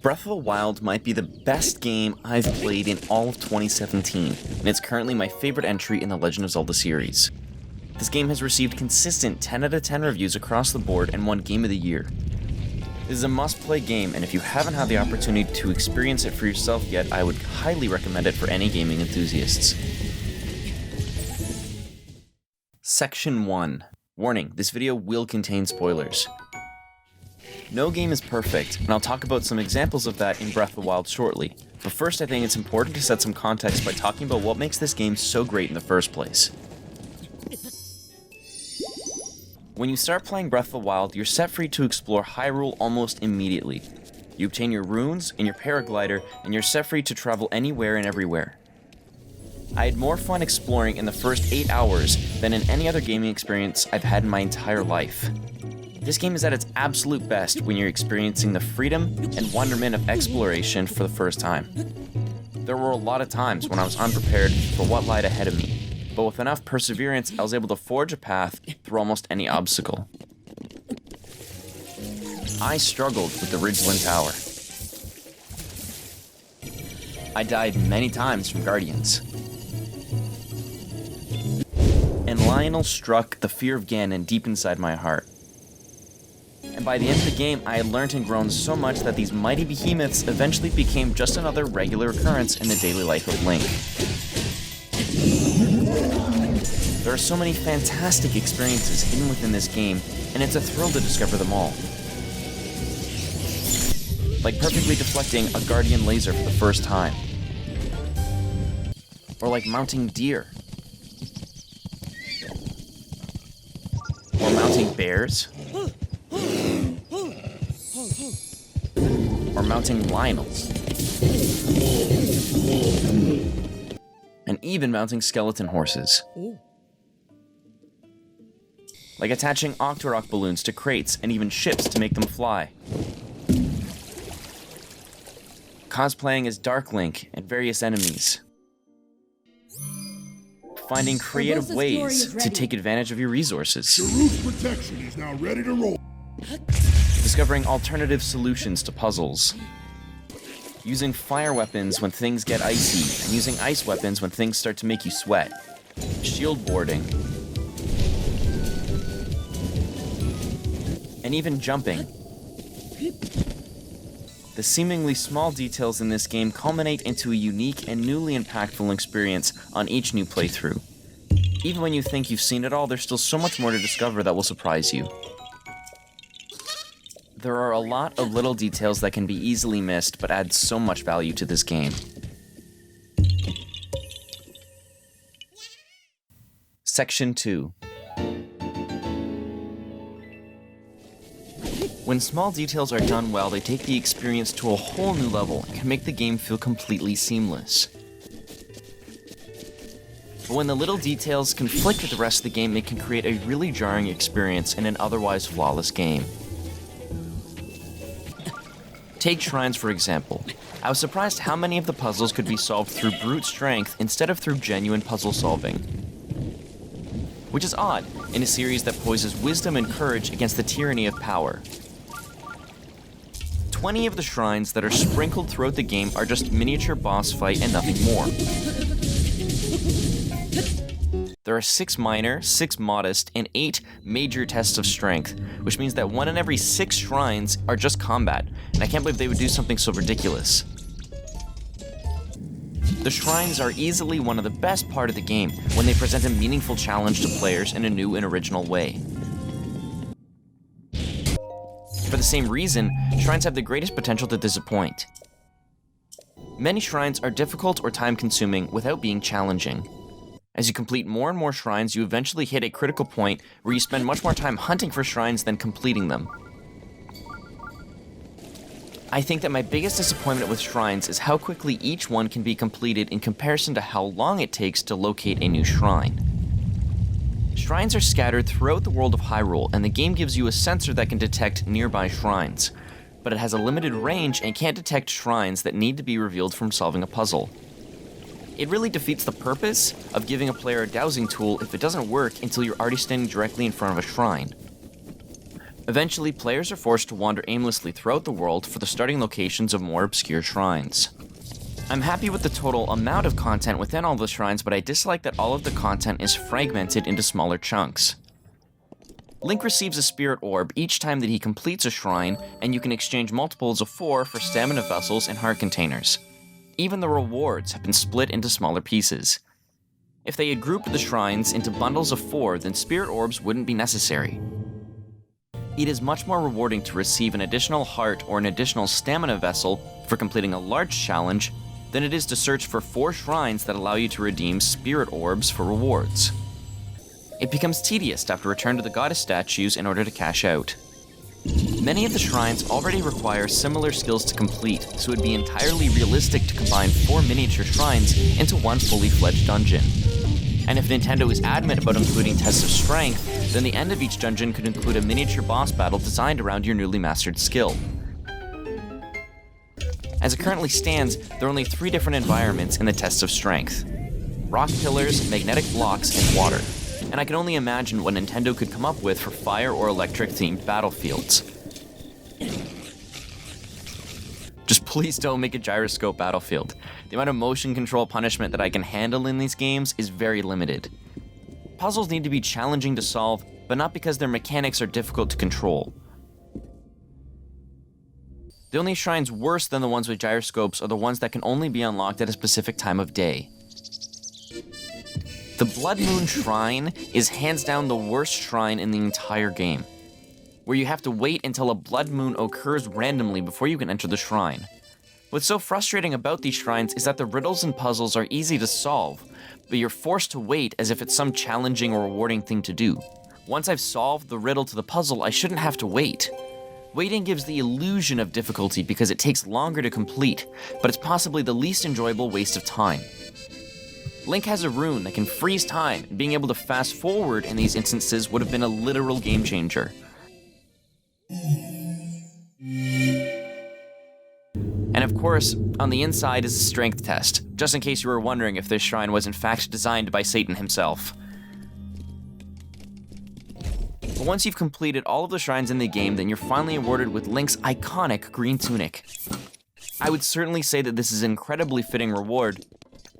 Breath of the Wild might be the best game I've played in all of 2017, and it's currently my favorite entry in the Legend of Zelda series. This game has received consistent 10 out of 10 reviews across the board and won Game of the Year. This is a must-play game, and if you haven't had the opportunity to experience it for yourself yet, I would highly recommend it for any gaming enthusiasts. Section 1. Warning, this video will contain spoilers. No game is perfect, and I'll talk about some examples of that in Breath of the Wild shortly. But first, I think it's important to set some context by talking about what makes this game so great in the first place. When you start playing Breath of the Wild, you're set free to explore Hyrule almost immediately. You obtain your runes and your paraglider, and you're set free to travel anywhere and everywhere. I had more fun exploring in the first 8 hours than in any other gaming experience I've had in my entire life. This game is at its absolute best when you're experiencing the freedom and wonderment of exploration for the first time. There were a lot of times when I was unprepared for what lied ahead of me, but with enough perseverance, I was able to forge a path through almost any obstacle. I struggled with the Ridgeland Tower. I died many times from Guardians. And Lionel struck the fear of Ganon deep inside my heart. And by the end of the game, I had learned and grown so much that these mighty behemoths eventually became just another regular occurrence in the daily life of Link. There are so many fantastic experiences hidden within this game, and it's a thrill to discover them all. Like perfectly deflecting a Guardian laser for the first time. Or like mounting deer. Or mounting bears. Or mounting Lionels. And even mounting skeleton horses. Like attaching Octorok balloons to crates and even ships to make them fly. Cosplaying as Dark Link and various enemies. Finding creative ways to take advantage of your resources. Your roof protection is now ready to roll. Discovering alternative solutions to puzzles. Using fire weapons when things get icy, and using ice weapons when things start to make you sweat. Shield boarding. And even jumping. The seemingly small details in this game culminate into a unique and newly impactful experience on each new playthrough. Even when you think you've seen it all, there's still so much more to discover that will surprise you. There are a lot of little details that can be easily missed, but add so much value to this game. Section 2. When small details are done well, they take the experience to a whole new level and can make the game feel completely seamless. But when the little details conflict with the rest of the game, it can create a really jarring experience in an otherwise flawless game. Take shrines, for example. I was surprised how many of the puzzles could be solved through brute strength instead of through genuine puzzle solving. Which is odd in a series that poises wisdom and courage against the tyranny of power. 20 of the shrines that are sprinkled throughout the game are just miniature boss fight and nothing more. There are 6 minor, 6 modest, and 8 major tests of strength, which means that 1 in every 6 shrines are just combat, and I can't believe they would do something so ridiculous. The shrines are easily one of the best part of the game when they present a meaningful challenge to players in a new and original way. For the same reason, shrines have the greatest potential to disappoint. Many shrines are difficult or time-consuming without being challenging. As you complete more and more shrines, you eventually hit a critical point where you spend much more time hunting for shrines than completing them. I think that my biggest disappointment with shrines is how quickly each one can be completed in comparison to how long it takes to locate a new shrine. Shrines are scattered throughout the world of Hyrule, and the game gives you a sensor that can detect nearby shrines, but it has a limited range and can't detect shrines that need to be revealed from solving a puzzle. It really defeats the purpose of giving a player a dowsing tool if it doesn't work until you're already standing directly in front of a shrine. Eventually, players are forced to wander aimlessly throughout the world for the starting locations of more obscure shrines. I'm happy with the total amount of content within all the shrines, but I dislike that all of the content is fragmented into smaller chunks. Link receives a spirit orb each time that he completes a shrine, and you can exchange multiples of 4 for stamina vessels and heart containers. Even the rewards have been split into smaller pieces. If they had grouped the shrines into bundles of 4, then spirit orbs wouldn't be necessary. It is much more rewarding to receive an additional heart or an additional stamina vessel for completing a large challenge than it is to search for 4 shrines that allow you to redeem spirit orbs for rewards. It becomes tedious to have to return to the goddess statues in order to cash out. Many of the shrines already require similar skills to complete, so it would be entirely realistic to combine 4 miniature shrines into one fully fledged dungeon. And if Nintendo is adamant about including tests of strength, then the end of each dungeon could include a miniature boss battle designed around your newly mastered skill. As it currently stands, there are only 3 different environments in the tests of strength: rock pillars, magnetic blocks, and water. And I can only imagine what Nintendo could come up with for fire or electric themed battlefields. Just please don't make a gyroscope battlefield. The amount of motion control punishment that I can handle in these games is very limited. Puzzles need to be challenging to solve, but not because their mechanics are difficult to control. The only shrines worse than the ones with gyroscopes are the ones that can only be unlocked at a specific time of day. The Blood Moon Shrine is hands down the worst shrine in the entire game, where you have to wait until a blood moon occurs randomly before you can enter the shrine. What's so frustrating about these shrines is that the riddles and puzzles are easy to solve, but you're forced to wait as if it's some challenging or rewarding thing to do. Once I've solved the riddle to the puzzle, I shouldn't have to wait. Waiting gives the illusion of difficulty because it takes longer to complete, but it's possibly the least enjoyable waste of time. Link has a rune that can freeze time, and being able to fast forward in these instances would have been a literal game changer. And of course, on the inside is a strength test, just in case you were wondering if this shrine was in fact designed by Satan himself. But once you've completed all of the shrines in the game, then you're finally awarded with Link's iconic green tunic. I would certainly say that this is an incredibly fitting reward,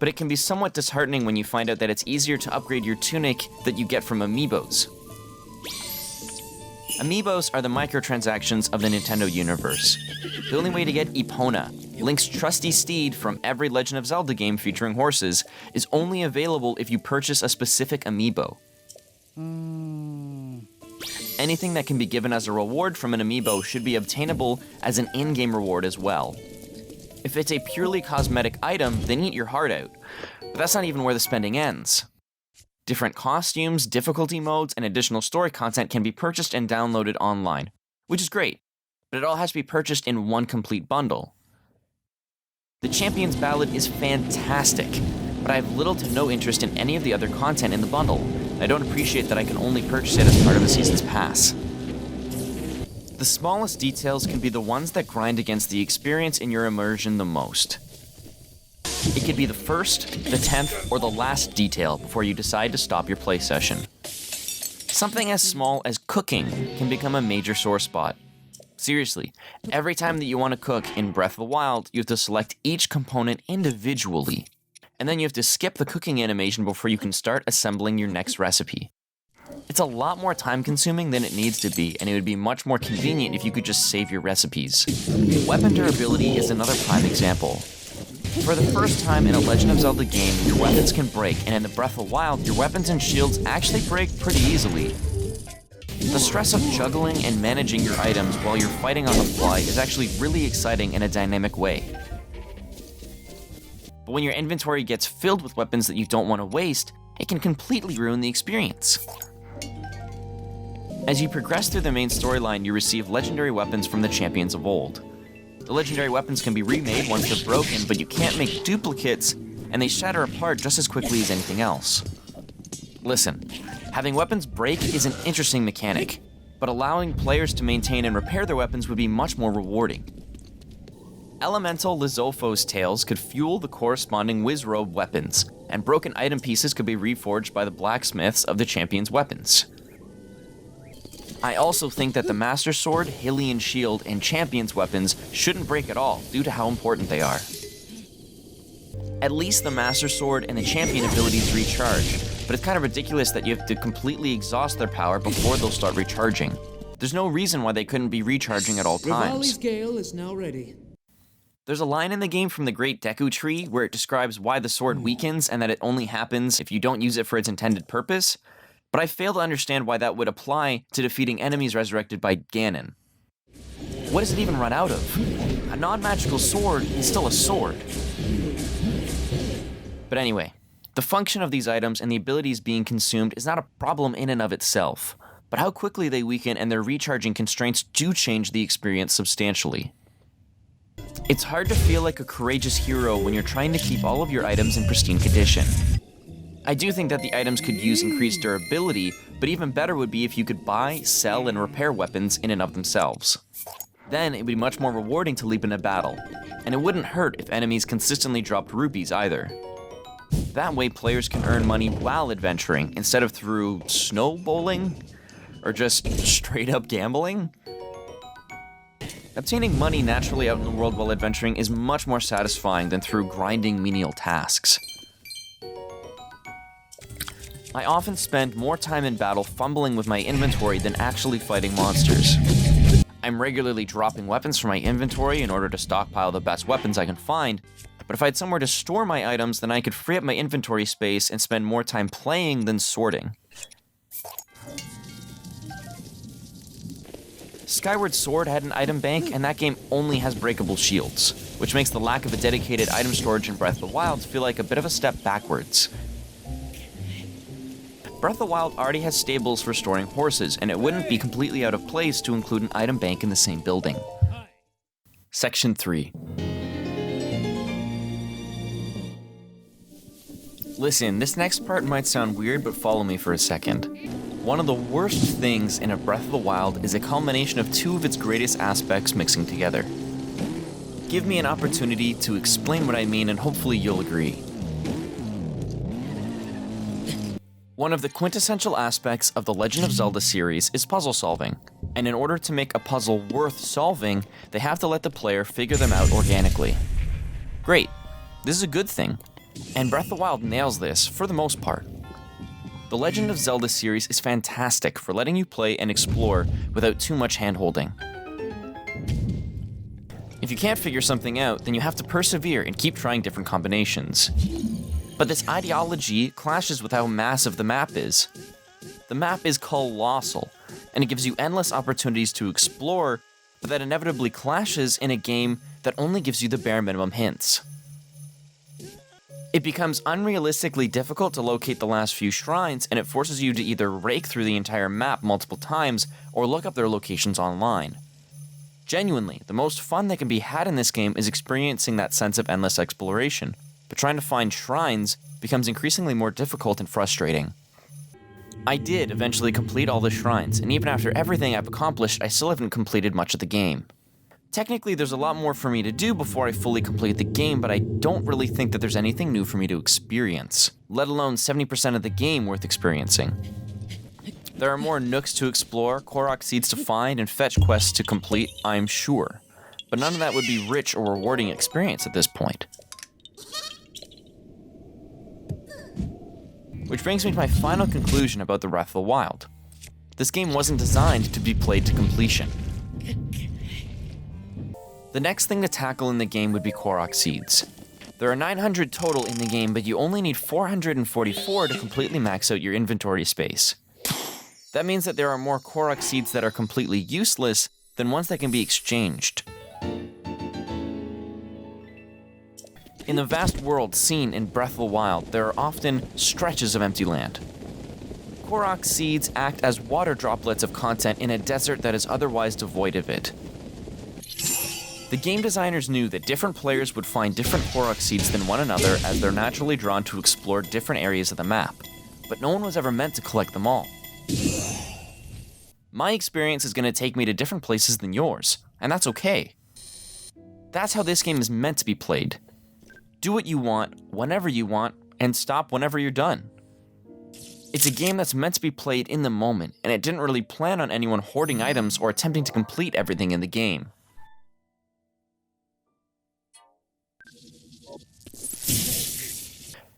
but it can be somewhat disheartening when you find out that it's easier to upgrade your tunic that you get from amiibos. Amiibos are the microtransactions of the Nintendo universe. The only way to get Epona, Link's trusty steed from every Legend of Zelda game featuring horses, is only available if you purchase a specific amiibo. Anything that can be given as a reward from an amiibo should be obtainable as an in-game reward as well. If it's a purely cosmetic item, then eat your heart out. But that's not even where the spending ends. Different costumes, difficulty modes, and additional story content can be purchased and downloaded online, which is great, but it all has to be purchased in one complete bundle. The Champion's Ballad is fantastic, but I have little to no interest in any of the other content in the bundle. I don't appreciate that I can only purchase it as part of a season's pass. The smallest details can be the ones that grind against the experience in your immersion the most. It could be the first, the 10th, or the last detail before you decide to stop your play session. Something as small as cooking can become a major sore spot. Seriously, every time that you want to cook in Breath of the Wild, you have to select each component individually, and then you have to skip the cooking animation before you can start assembling your next recipe. It's a lot more time-consuming than it needs to be, and it would be much more convenient if you could just save your recipes. Weapon durability is another prime example. For the first time in a Legend of Zelda game, your weapons can break, and in the Breath of the Wild, your weapons and shields actually break pretty easily. The stress of juggling and managing your items while you're fighting on the fly is actually really exciting in a dynamic way. But when your inventory gets filled with weapons that you don't want to waste, it can completely ruin the experience. As you progress through the main storyline, you receive legendary weapons from the champions of old. The legendary weapons can be remade once they're broken, but you can't make duplicates, and they shatter apart just as quickly as anything else. Listen, having weapons break is an interesting mechanic, but allowing players to maintain and repair their weapons would be much more rewarding. Elemental Lizolfo's tails could fuel the corresponding Wizrobe weapons, and broken item pieces could be reforged by the blacksmiths of the champion's weapons. I also think that the Master Sword, Hylian Shield, and Champion's weapons shouldn't break at all due to how important they are. At least the Master Sword and the Champion abilities recharge, but it's kind of ridiculous that you have to completely exhaust their power before they'll start recharging. There's no reason why they couldn't be recharging at all times. Rivali's Gale is now ready. There's a line in the game from the Great Deku Tree where it describes why the sword weakens and that it only happens if you don't use it for its intended purpose, but I fail to understand why that would apply to defeating enemies resurrected by Ganon. What does it even run out of? A non-magical sword is still a sword. But anyway, the function of these items and the abilities being consumed is not a problem in and of itself, but how quickly they weaken and their recharging constraints do change the experience substantially. It's hard to feel like a courageous hero when you're trying to keep all of your items in pristine condition. I do think that the items could use increased durability, but even better would be if you could buy, sell, and repair weapons in and of themselves. Then it would be much more rewarding to leap into battle, and it wouldn't hurt if enemies consistently dropped rupees either. That way players can earn money while adventuring, instead of through snowballing, or just straight up gambling. Obtaining money naturally out in the world while adventuring is much more satisfying than through grinding menial tasks. I often spend more time in battle fumbling with my inventory than actually fighting monsters. I'm regularly dropping weapons from my inventory in order to stockpile the best weapons I can find, but if I had somewhere to store my items, then I could free up my inventory space and spend more time playing than sorting. Skyward Sword had an item bank, and that game only has breakable shields, which makes the lack of a dedicated item storage in Breath of the Wild feel like a bit of a step backwards. Breath of the Wild already has stables for storing horses, and it wouldn't be completely out of place to include an item bank in the same building. Section 3. Listen, this next part might sound weird, but follow me for a second. One of the worst things in a Breath of the Wild is a culmination of two of its greatest aspects mixing together. Give me an opportunity to explain what I mean, and hopefully you'll agree. One of the quintessential aspects of the Legend of Zelda series is puzzle solving, and in order to make a puzzle worth solving, they have to let the player figure them out organically. Great, this is a good thing, and Breath of the Wild nails this for the most part. The Legend of Zelda series is fantastic for letting you play and explore without too much hand-holding. If you can't figure something out, then you have to persevere and keep trying different combinations. But this ideology clashes with how massive the map is. The map is colossal, and it gives you endless opportunities to explore, but that inevitably clashes in a game that only gives you the bare minimum hints. It becomes unrealistically difficult to locate the last few shrines, and it forces you to either rake through the entire map multiple times or look up their locations online. Genuinely, the most fun that can be had in this game is experiencing that sense of endless exploration, but trying to find shrines becomes increasingly more difficult and frustrating. I did eventually complete all the shrines, and even after everything I've accomplished, I still haven't completed much of the game. Technically, there's a lot more for me to do before I fully complete the game, but I don't really think that there's anything new for me to experience, let alone 70% of the game worth experiencing. There are more nooks to explore, Korok seeds to find, and fetch quests to complete, I'm sure, but none of that would be rich or rewarding experience at this point. Which brings me to my final conclusion about the Breath of the Wild. This game wasn't designed to be played to completion. The next thing to tackle in the game would be Korok seeds. There are 900 total in the game, but you only need 444 to completely max out your inventory space. That means that there are more Korok seeds that are completely useless than ones that can be exchanged. In the vast world seen in Breath of the Wild, there are often stretches of empty land. Korok seeds act as water droplets of content in a desert that is otherwise devoid of it. The game designers knew that different players would find different Korok seeds than one another as they're naturally drawn to explore different areas of the map, but no one was ever meant to collect them all. My experience is going to take me to different places than yours, and that's okay. That's how this game is meant to be played. Do what you want, whenever you want, and stop whenever you're done. It's a game that's meant to be played in the moment, and it didn't really plan on anyone hoarding items or attempting to complete everything in the game.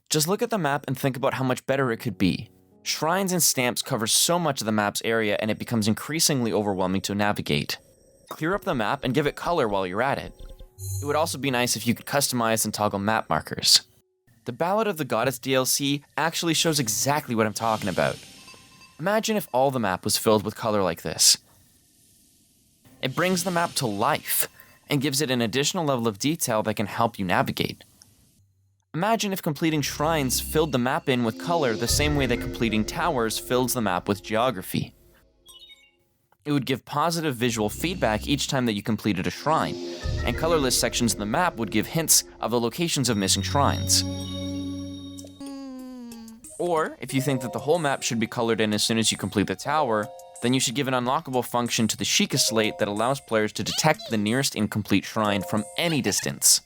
Just look at the map and think about how much better it could be. Shrines and stamps cover so much of the map's area, and it becomes increasingly overwhelming to navigate. Clear up the map and give it color while you're at it. It would also be nice if you could customize and toggle map markers. The Ballad of the Goddess DLC actually shows exactly what I'm talking about. Imagine if all the map was filled with color like this. It brings the map to life and gives it an additional level of detail that can help you navigate. Imagine if completing shrines filled the map in with color the same way that completing towers fills the map with geography. It would give positive visual feedback each time that you completed a shrine, and colorless sections of the map would give hints of the locations of missing shrines. Or, if you think that the whole map should be colored in as soon as you complete the tower, then you should give an unlockable function to the Sheikah Slate that allows players to detect the nearest incomplete shrine from any distance.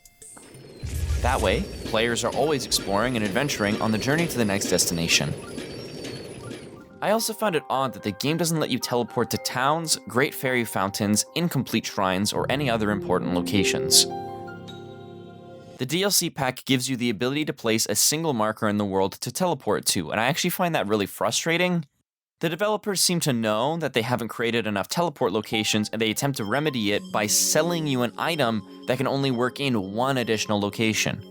That way, players are always exploring and adventuring on the journey to the next destination. I also found it odd that the game doesn't let you teleport to towns, great fairy fountains, incomplete shrines, or any other important locations. The DLC pack gives you the ability to place a single marker in the world to teleport to, and I actually find that really frustrating. The developers seem to know that they haven't created enough teleport locations, and they attempt to remedy it by selling you an item that can only work in one additional location.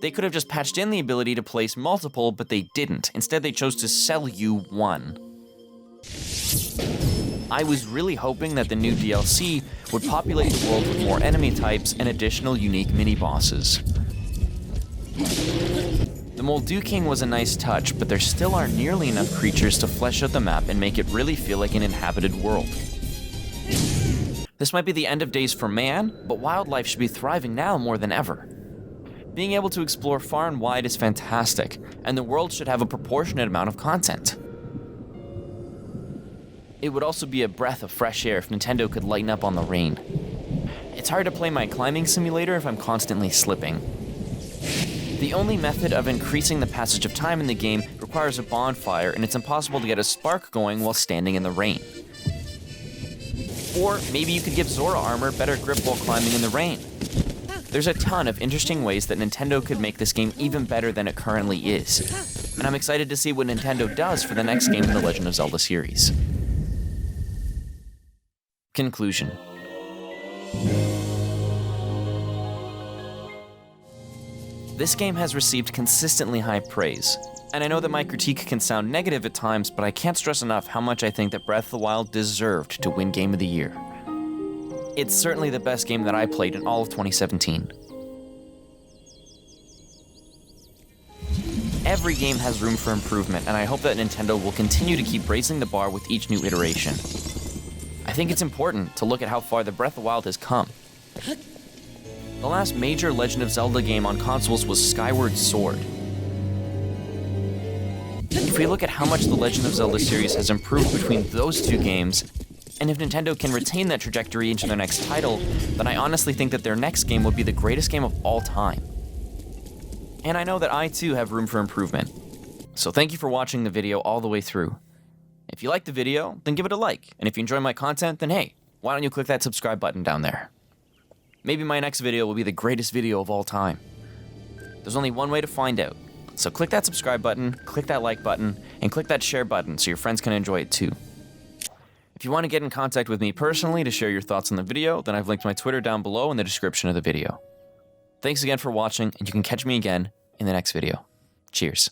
They could have just patched in the ability to place multiple, but they didn't. Instead, they chose to sell you one. I was really hoping that the new DLC would populate the world with more enemy types and additional unique mini-bosses. The Molduking was a nice touch, but there still aren't nearly enough creatures to flesh out the map and make it really feel like an inhabited world. This might be the end of days for man, but wildlife should be thriving now more than ever. Being able to explore far and wide is fantastic, and the world should have a proportionate amount of content. It would also be a breath of fresh air if Nintendo could lighten up on the rain. It's hard to play my climbing simulator if I'm constantly slipping. The only method of increasing the passage of time in the game requires a bonfire, and it's impossible to get a spark going while standing in the rain. Or maybe you could give Zora armor better grip while climbing in the rain. There's a ton of interesting ways that Nintendo could make this game even better than it currently is, and I'm excited to see what Nintendo does for the next game in the Legend of Zelda series. Conclusion. This game has received consistently high praise, and I know that my critique can sound negative at times, but I can't stress enough how much I think that Breath of the Wild deserved to win Game of the Year. It's certainly the best game that I played in all of 2017. Every game has room for improvement, and I hope that Nintendo will continue to keep raising the bar with each new iteration. I think it's important to look at how far the Breath of the Wild has come. The last major Legend of Zelda game on consoles was Skyward Sword. If we look at how much the Legend of Zelda series has improved between those two games, and if Nintendo can retain that trajectory into their next title, then I honestly think that their next game would be the greatest game of all time. And I know that I too have room for improvement. So thank you for watching the video all the way through. If you liked the video, then give it a like, and if you enjoy my content, then hey, why don't you click that subscribe button down there? Maybe my next video will be the greatest video of all time. There's only one way to find out. So click that subscribe button, click that like button, and click that share button so your friends can enjoy it too. If you want to get in contact with me personally to share your thoughts on the video, then I've linked my Twitter down below in the description of the video. Thanks again for watching, and you can catch me again in the next video. Cheers.